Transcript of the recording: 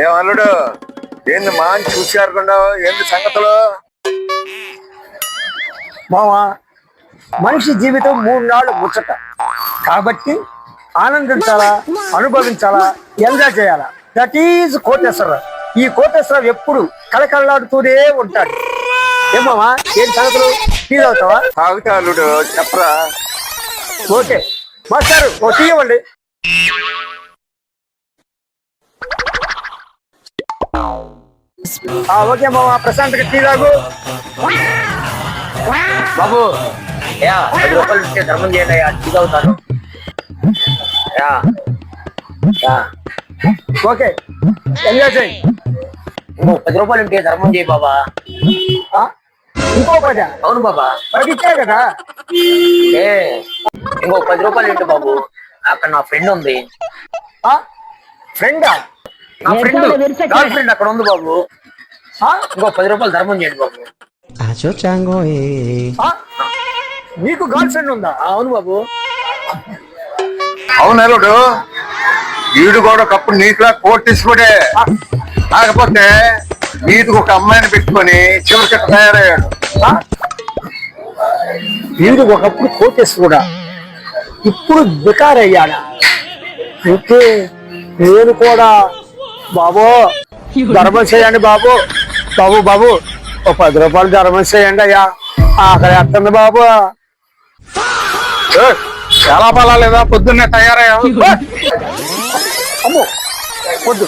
ఏం అల్లుడు ఏంది మాని చూసారకుండా ఏంది సంగతులు? మావా, మనిషి జీవితం 3 నాళ్ళు ముచ్చట కాబట్టి ఆనందించాలా, అనుభవించాలా, ఎంజాయ్ చేయాలా. That is Koteswararao. ఈ కోటేశ్వరరావు ఎప్పుడు కళకళలాడుతూనే ఉంటాడు. ఏమావా, ఏం సంగతులు? ఫీల్ అవుతావా? తాగుతా అల్లుడు, చెప్పరా. ఓకే మాస్టారు, ఓ టీ ఇవ్వండి. ఓకే మావా, ప్రశాంత్గా టీ తాగు. బాబు యా 10 రూపాయలు ఇస్తే ధర్మం చేయండి అయ్యా, టీ తాగుతాను. యా యా ఓకే, ఎంజాయ్ చేయి. ఇంకో 10 రూపాయలు ఉంటే ధర్మం చేయి బాబా. ఇంకో 10? అవును బాబా. 10 ఇచ్చా కదా. ఏ ఇంకో 10 రూపాయలు ఏంటి బాబు, అక్కడ నా ఫ్రెండ్ ఉంది. ఫ్రెండా? నా ఫ్రెండ్ గర్ల్ ఫ్రెండ్ అక్కడ ఉంది బాబు. ఇంకో 10 రూపాయలు ధర్మం చేయండి బాబు. నీకు గర్ల్ ఫ్రెండ్ ఉందా? అవును బాబు. అవును అల్లుడు, వీడు కూడా ఒకప్పుడు నీకులా కోటీశ్వరుడే. కాకపోతే వీడికి ఒక అమ్మాయిని పెట్టుకొని చివరికి తయారయ్యాడు. వీడు ఒకప్పుడు కోటేశ్వరుడా, ఇప్పుడు బికారయ్యాడా? అంటే నేను కూడా బాబు ధర్మం చేయండి బాబు. బాబు బాబు ఓ 10 రూపాయలు ధర్మం చేయండి అయ్యా, ఆకలి వేస్తుంది బాబు. చాలా బలా లేదా? పొద్దున్నే తయారయ్యావు. అమ్మో పొద్దు